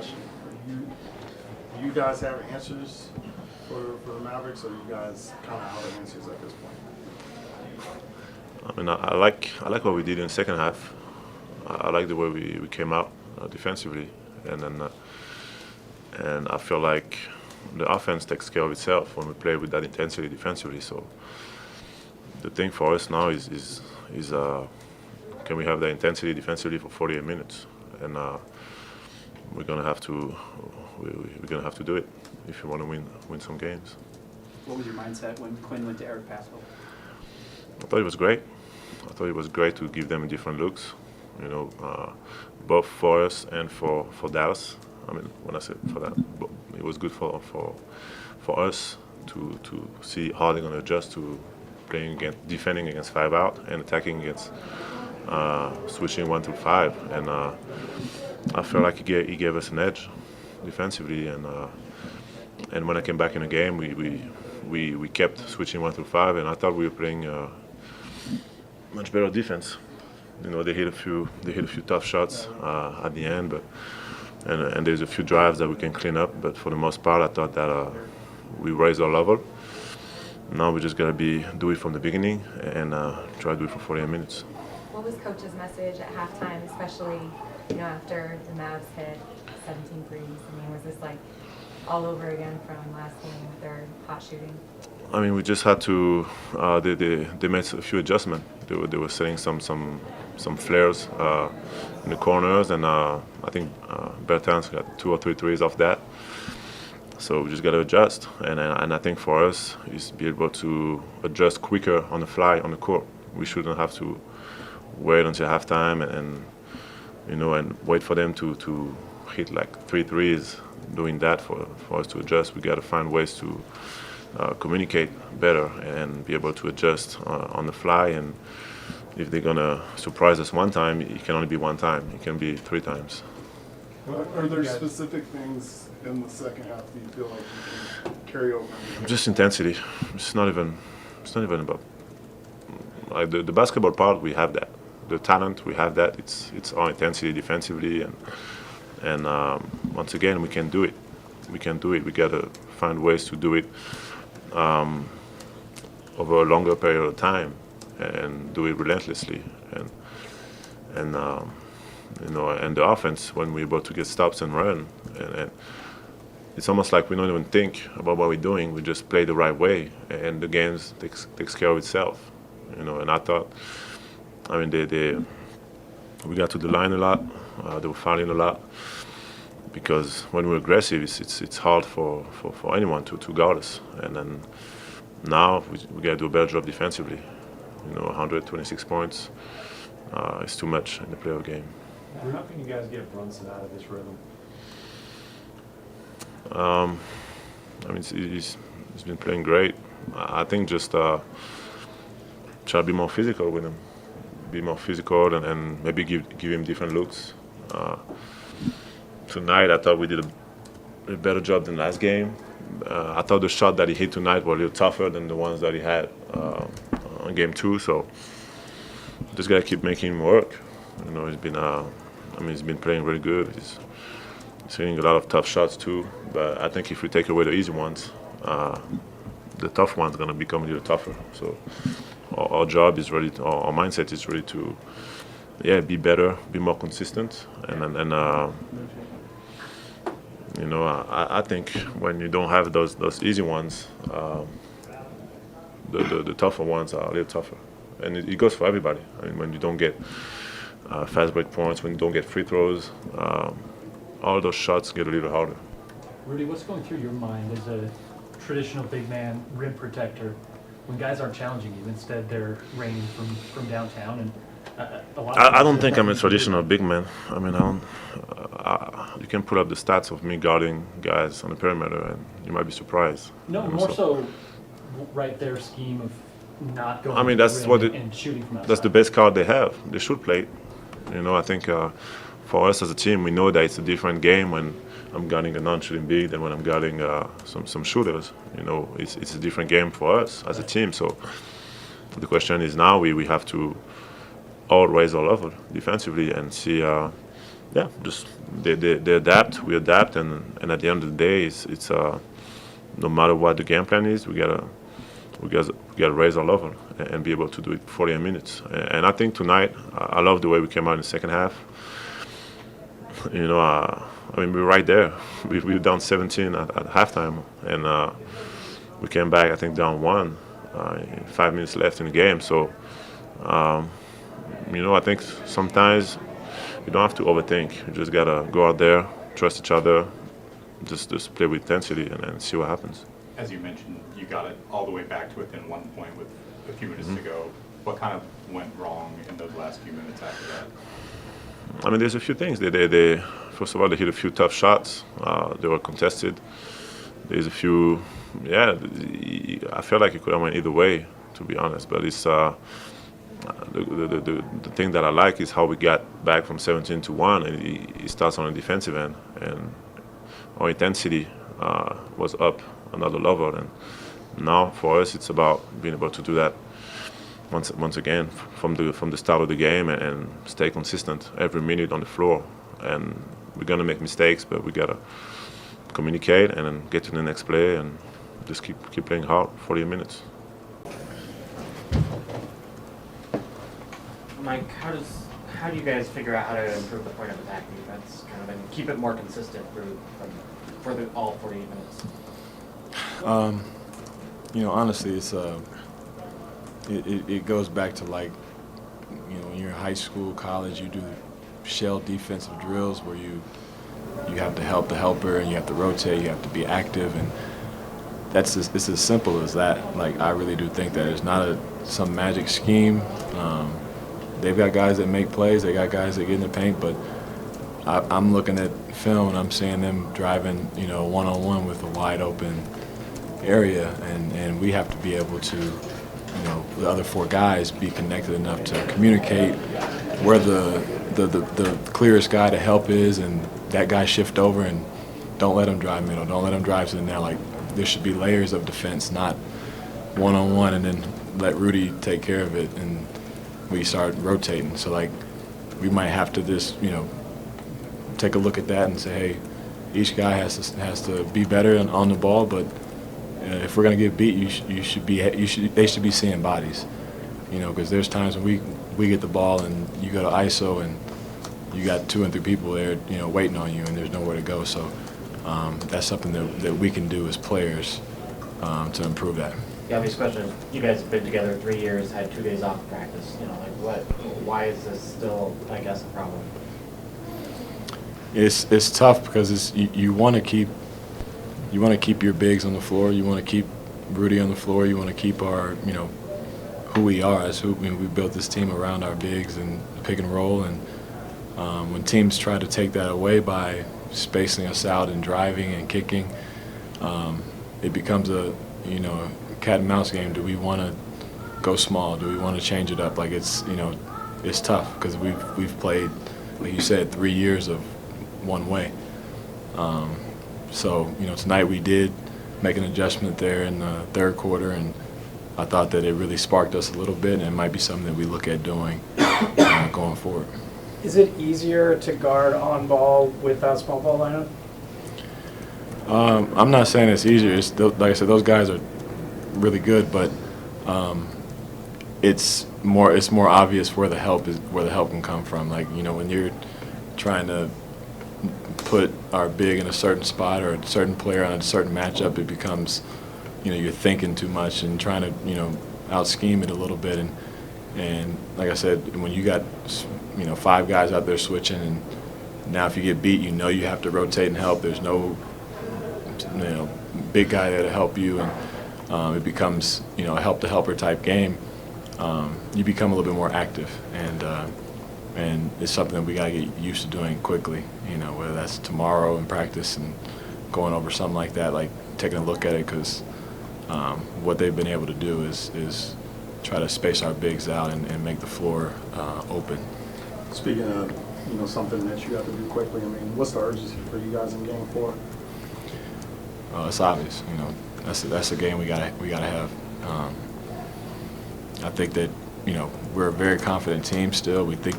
question. Do you guys have answers for the Mavericks, or are you guys kind of out of answers at this point? I mean, I like what we did in the second half. I like the way we came out defensively, and then and I feel like the offense takes care of itself when we play with that intensity defensively. So the thing for us now is can we have that intensity defensively for 48 minutes, and we're gonna have to do it if you want to win some games. What was your mindset when Quinn went to Eric Pascal? I thought it was great. I thought it was great to give them different looks, both for us and for Dallas. I mean, when I say for that, it was good for us to see how they're going to adjust to defending against 5 out and attacking against switching 1 through 5. And I felt like he gave us an edge defensively. And when I came back in the game, we kept switching 1 through 5, and I thought we were playing much better defense. They hit a few tough shots at the end, but and there's a few drives that we can clean up. But for the most part, I thought that we raised our level. Now we just gotta do it from the beginning and try to do it for 48 minutes. What was Coach's message at halftime, especially after the Mavs hit 17 threes? I mean, was this like all over again from last game with their hot shooting? I mean, we just had to. They made a few adjustments. They were setting some flares in the corners, and I think Bertans got 2 or 3 threes off that. So we just got to adjust, and I think for us is be able to adjust quicker on the fly on the court. We shouldn't have to wait until halftime and wait for them to hit like 3 threes. Doing that for us to adjust, we got to find ways to communicate better and be able to adjust on the fly. And if they're gonna surprise us one time, it can only be one time. It can be 3 times. Are there specific things in the second half that you feel like you can carry over? Just intensity. It's not even about like the basketball part. We have that. The talent, we have that. It's our intensity defensively, and once again, we can do it. We can do it. We gotta find ways to do it over a longer period of time and do it relentlessly. And the offense, when we're able to get stops and run, and it's almost like we don't even think about what we're doing. We just play the right way, and the game takes care of itself. And I thought, I mean, we got to the line a lot. They were fouling a lot because when we're aggressive, it's hard for anyone to guard us. And then now we got to do a better job defensively. 126 points is too much in the playoff game. How can you guys get Brunson out of this rhythm? I mean, he's been playing great. I think just try to be more physical with him. Be more physical and maybe give him different looks. Tonight, I thought we did a better job than last game. I thought the shot that he hit tonight were a little tougher than the ones that he had on game 2. So just gotta keep making him work. He's been playing really good. He's hitting a lot of tough shots too. But I think if we take away the easy ones, the tough ones are gonna become a little tougher. So our job is really, our mindset is really to, be better, be more consistent, and I think when you don't have those easy ones, the tougher ones are a little tougher, and it goes for everybody. I mean, when you don't get fast break points, when you don't get free throws, all those shots get a little harder. Rudy, what's going through your mind as a traditional big man rim protector when guys aren't challenging you? Instead, they're raining from downtown, and I don't think I'm a traditional big man. I mean, you can pull up the stats of me guarding guys on the perimeter, and you might be surprised. No, more so right there scheme of not going. I mean, that's to the rim and shooting from outside. That's the best card they have. They should play it. I think for us as a team, we know that it's a different game when I'm guarding a non-shooting big than when I'm guarding some shooters. It's a different game for us as a team. So the question is now we have to all raise our level defensively and see Yeah, just they adapt, we adapt, and at the end of the day, it's no matter what the game plan is, we gotta raise our level and be able to do it 48 minutes. And I think tonight, I love the way we came out in the second half. I mean, we were right there. We were down 17 at halftime, and we came back, I think, down 1. 5 minutes left in the game. So, I think sometimes you don't have to overthink. You just gotta go out there, trust each other, just play with intensity, and see what happens. As you mentioned, you got it all the way back to within 1 point with a few minutes to go. What kind of went wrong in those last few minutes after that? I mean, there's a few things. They first of all, they hit a few tough shots. They were contested. There's a few, I feel like it could have went either way, to be honest. But it's the thing that I like is how we got back from 17 to 1, and it starts on the defensive end, and our intensity was up another level. And now for us, it's about being able to do that once again from the start of the game and stay consistent every minute on the floor. And we're gonna make mistakes, but we gotta communicate and then get to the next play and just keep playing hard 40 minutes. Mike, how do you guys figure out how to improve the point of attack defense, kind of, and keep it more consistent for all 48 minutes? Honestly, it's it goes back to, like, when you're in high school, college, you do shell defensive drills where you have to help the helper and you have to rotate, you have to be active, and it's as simple as that. Like, I really do think that it's not some magic scheme. They've got guys that make plays, they got guys that get in the paint, but I'm looking at film and I'm seeing them driving, one-on-one with a wide open area, and we have to be able to, the other 4 guys be connected enough to communicate where the clearest guy to help is, and that guy shift over and don't let him drive middle, don't let him drive to the net. Like, there should be layers of defense, not one-on-one, and then let Rudy take care of it, and we start rotating. So, like, we might have to just, take a look at that and say, hey, each guy has to be better on the ball, but if we're gonna get beat, they should be seeing bodies, because there's times when we get the ball and you go to ISO and you got 2 and 3 people there, waiting on you, and there's nowhere to go. So that's something that we can do as players to improve that. The obvious question is, you guys have been together 3 years, had 2 days off of practice. Why is this still, I guess, a problem? It's tough because you want to keep your bigs on the floor. You want to keep Rudy on the floor. You want to keep our who we are as we built this team around our bigs and pick and roll. And when teams try to take that away by spacing us out and driving and kicking, it becomes a cat and mouse game. Do we want to go small? Do we want to change it up? Like, it's tough because we've played, like you said, 3 years of one way. So tonight we did make an adjustment there in the third quarter, and I thought that it really sparked us a little bit, and it might be something that we look at doing going forward. Is it easier to guard on ball with that small ball lineup? I'm not saying it's easier. Like I said, those guys are really good, but it's more obvious where the help can come from. Like, when you're trying to put our big in a certain spot or a certain player on a certain matchup, it becomes, you're thinking too much and trying to, out scheme it a little bit. And like I said, when you got, 5 guys out there switching, and now if you get beat, you have to rotate and help. There's no, big guy there to help you, and it becomes, a help-to-helper type game. You become a little bit more active, and it's something that we got to get used to doing quickly, whether that's tomorrow in practice and going over something like that, like taking a look at it, because what they've been able to do is try to space our bigs out and make the floor open. Speaking of, something that you have to do quickly, what's the urgency for you guys in Game 4? It's obvious, that's a game we gotta have. I think that, we're a very confident team still. We think,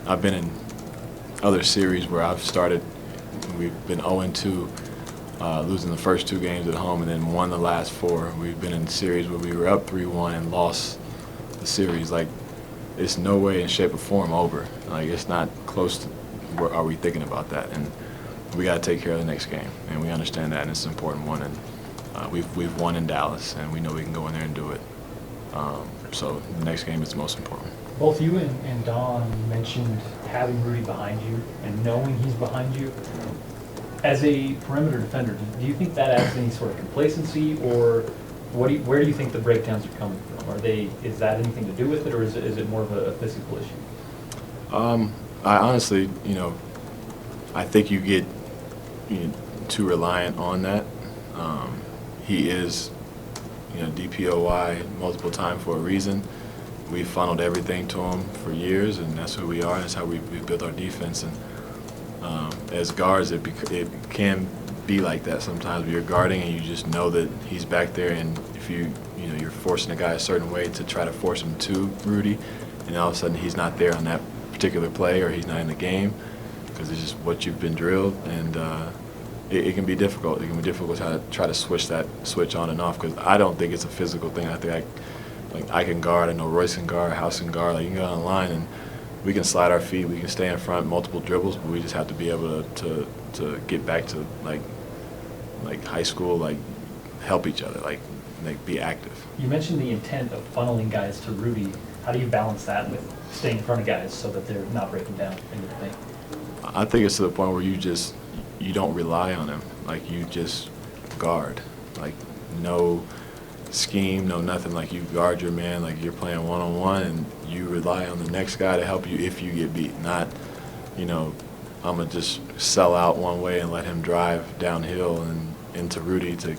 I've been in other series where I've started, we've been 0-2, losing the first 2 games at home and then won the last 4. We've been in series where we were up 3-1 and lost the series. Like, it's no way in shape or form over. Like, it's not close to where are we thinking about that. And we got to take care of the next game, and we understand that, and it's an important one. And we've won in Dallas, and we know we can go in there and do it. So the next game is the most important. Both you and Don mentioned having Rudy behind you and knowing he's behind you. As a perimeter defender, do you think that adds any sort of complacency, or where do you think the breakdowns are coming from? Is that anything to do with it, or is it more of a physical issue? I honestly, I think you get too reliant on that. He is, DPOY multiple times for a reason. We've funneled everything to him for years, and that's who we are. That's how we've built our defense. And as guards, it can be like that sometimes. You're guarding, and you just know that he's back there, and if you're forcing a guy a certain way to try to force him to Rudy, and all of a sudden he's not there on that particular play, or he's not in the game, because it's just what you've been drilled, and it can be difficult. It can be difficult to try to switch on and off, because I don't think it's a physical thing. I think I can guard. I know Royce can guard, House can guard. Like, you can go on the line and we can slide our feet. We can stay in front, multiple dribbles, but we just have to be able to get back to like high school, like help each other, like be active. You mentioned the intent of funneling guys to Rudy. How do you balance that with staying in front of guys so that they're not breaking down into the paint? I think it's to the point where you don't rely on him. Like, you just guard. Like, no scheme, no nothing. Like, you guard your man, like you're playing one-on-one, and you rely on the next guy to help you if you get beat. Not, I'm going to just sell out one way and let him drive downhill and into Rudy to,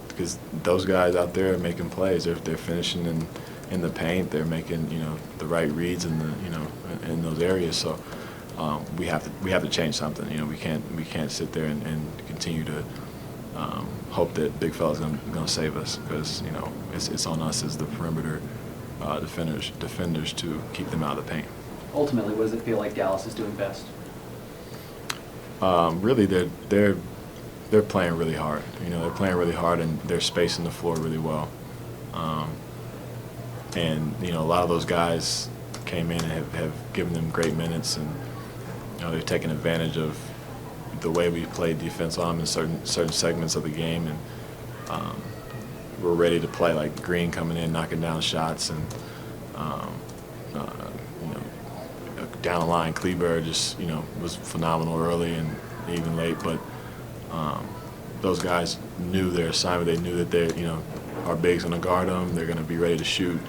because those guys out there are making plays. They're finishing in the paint. They're making, the right reads in in those areas. So we have to change something. We can't sit there and continue to hope that big fella's gonna save us, because it's on us as the perimeter defenders to keep them out of the paint. Ultimately, what does it feel like Dallas is doing best? Really, they're playing really hard. They're playing really hard, and they're spacing the floor really well. And a lot of those guys came in and have given them great minutes, and they've taken advantage of the way we played defense on them in certain segments of the game, and we're ready to play. Like Green coming in, knocking down shots, and down the line, Kleber just was phenomenal early and even late. But those guys knew their assignment. They knew that our big's going to guard them. They're going to be ready to shoot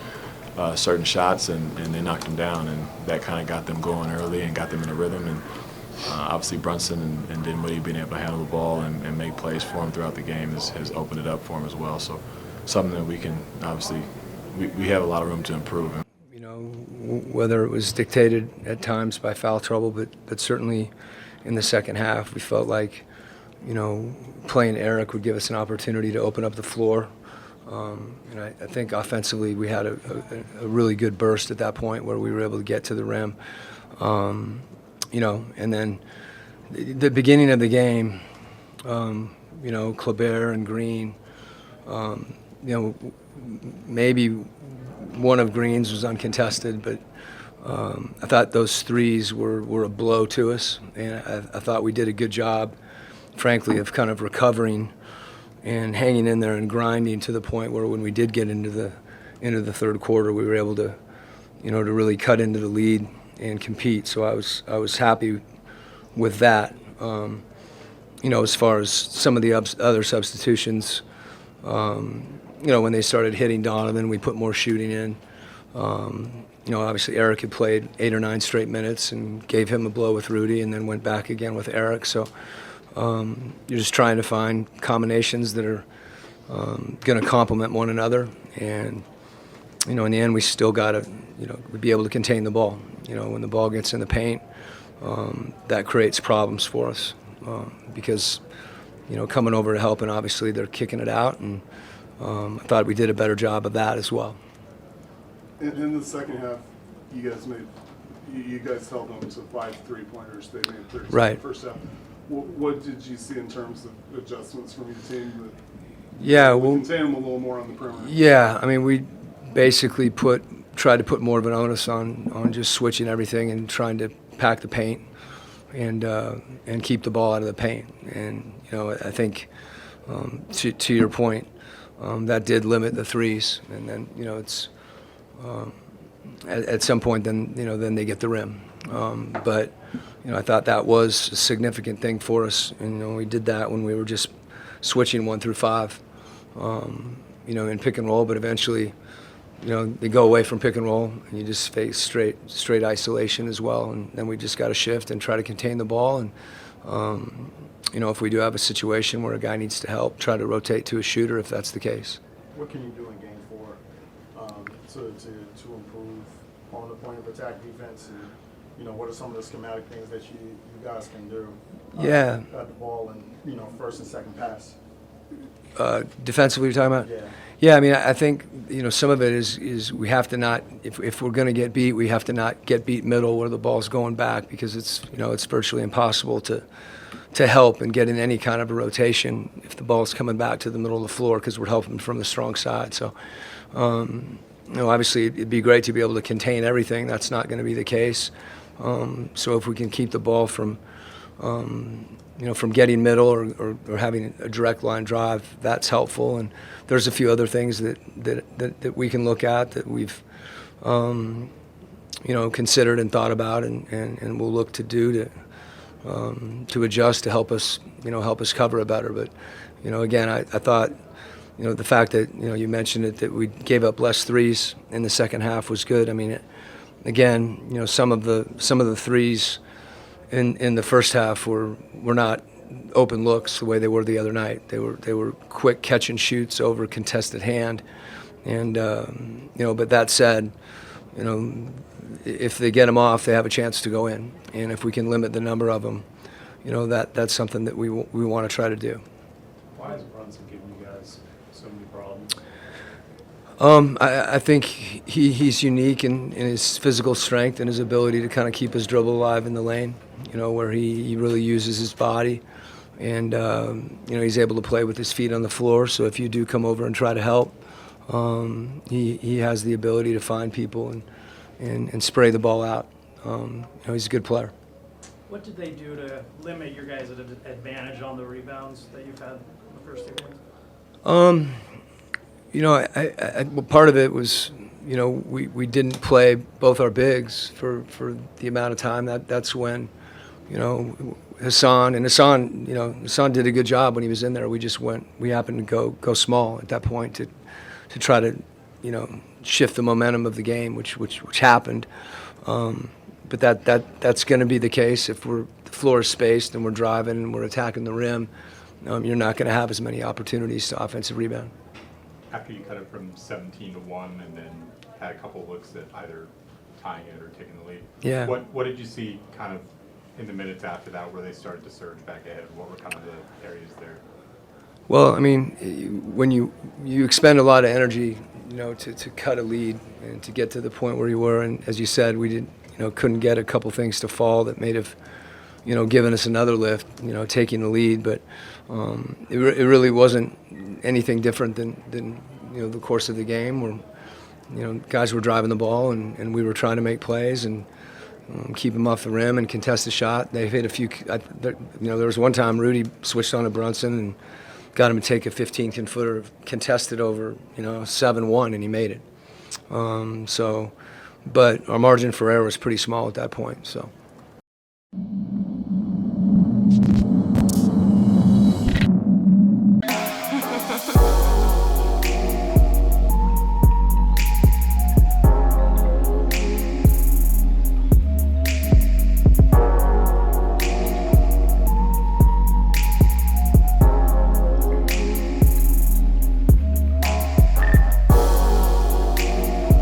certain shots, and they knocked them down, and that kind of got them going early and got them in a rhythm. And obviously Brunson and Dinwiddie being able to handle the ball and make plays for him throughout the game has opened it up for him as well. So something that we can obviously we have a lot of room to improve. Whether it was dictated at times by foul trouble, but certainly in the second half we felt like playing Eric would give us an opportunity to open up the floor. And I think offensively we had a really good burst at that point where we were able to get to the rim. And then the beginning of the game, Kleber and Green, maybe one of Green's was uncontested, but I thought those threes were a blow to us, and I thought we did a good job, frankly, of kind of recovering and hanging in there and grinding to the point where when we did get into the third quarter, we were able to, to really cut into the lead and compete. So I was happy with that. As far as some of the other substitutions, when they started hitting Donovan, we put more shooting in. Obviously Eric had played 8 or 9 straight minutes and gave him a blow with Rudy, and then went back again with Eric. So you're just trying to find combinations that are going to complement one another. And, in the end, we still got to, be able to contain the ball. When the ball gets in the paint, that creates problems for us because, coming over to help, and obviously they're kicking it out. And I thought we did a better job of that as well. In the second half, you guys made you guys held them to 5 3-pointers. They made 13 Right. in the first half. What did you see in terms of adjustments from your team that Yeah, would well, contain them a little more on the perimeter? yeah. I mean, we basically tried to put more of an onus on just switching everything and trying to pack the paint and keep the ball out of the paint. And I think to your point, that did limit the threes. And then it's at some point then they get the rim. But I thought that was a significant thing for us. And we did that when we were just switching 1 through 5. In pick and roll, but eventually, they go away from pick and roll, and you just face straight isolation as well. And then we just got to shift and try to contain the ball. And if we do have a situation where a guy needs to help, try to rotate to a shooter if that's the case. What can you do in game 4 to improve on the point of attack defense? And what are some of the schematic things that you guys can do? Yeah. At the ball and first and second pass. Defensively, you're talking about? Yeah. Yeah, I mean, I think some of it is we have to not, if we're going to get beat, we have to not get beat middle where the ball's going back, because it's it's virtually impossible to help and get in any kind of a rotation if the ball's coming back to the middle of the floor, because we're helping from the strong side. So, obviously it'd be great to be able to contain everything. That's not going to be the case. So if we can keep the ball from from getting middle or having a direct line drive, that's helpful. And there's a few other things that we can look at that we've considered and thought about, and we'll look to do to adjust to help us cover it better. But again, I thought the fact that you mentioned it, that we gave up less threes in the second half was good. I mean, again, some of the threes in the first half were not open looks the way they were the other night. They were quick catch and shoots over contested hand, and but that said, if they get them off, they have a chance to go in, and if we can limit the number of them, that's something that we want to try to do. Why is Brunson giving you guys so many problems? I think he's unique in his physical strength and his ability to kind of keep his dribble alive in the lane, where he really uses his body, and he's able to play with his feet on the floor. So if you do come over and try to help, he has the ability to find people and spray the ball out. He's a good player. What did they do to limit your guys' advantage on the rebounds that you've had in the first 2 games? Well, part of it was, we didn't play both our bigs for the amount of time. That's when, Hassan did a good job when he was in there. We happened to go small at that point to try to, shift the momentum of the game, which happened. But that's going to be the case if the floor is spaced and we're driving and we're attacking the rim. You're not going to have as many opportunities to offensive rebound. After you cut it from 17 to 1 and then had a couple of looks at either tying it or taking the lead, Yeah. What did you see kind of in the minutes after that where they started to surge back ahead? What were kind of the areas there? Well, I mean, when you expend a lot of energy, to cut a lead and to get to the point where you were, and as you said, we couldn't get a couple things to fall that may have, given us another lift, taking the lead. But it really wasn't anything different than the course of the game, where guys were driving the ball and we were trying to make plays and keep them off the rim and contest the shot. They've hit a few. There was one time Rudy switched on to Brunson and got him to take a 15-footer contested over 7-1, and he made it. But our margin for error was pretty small at that point. So.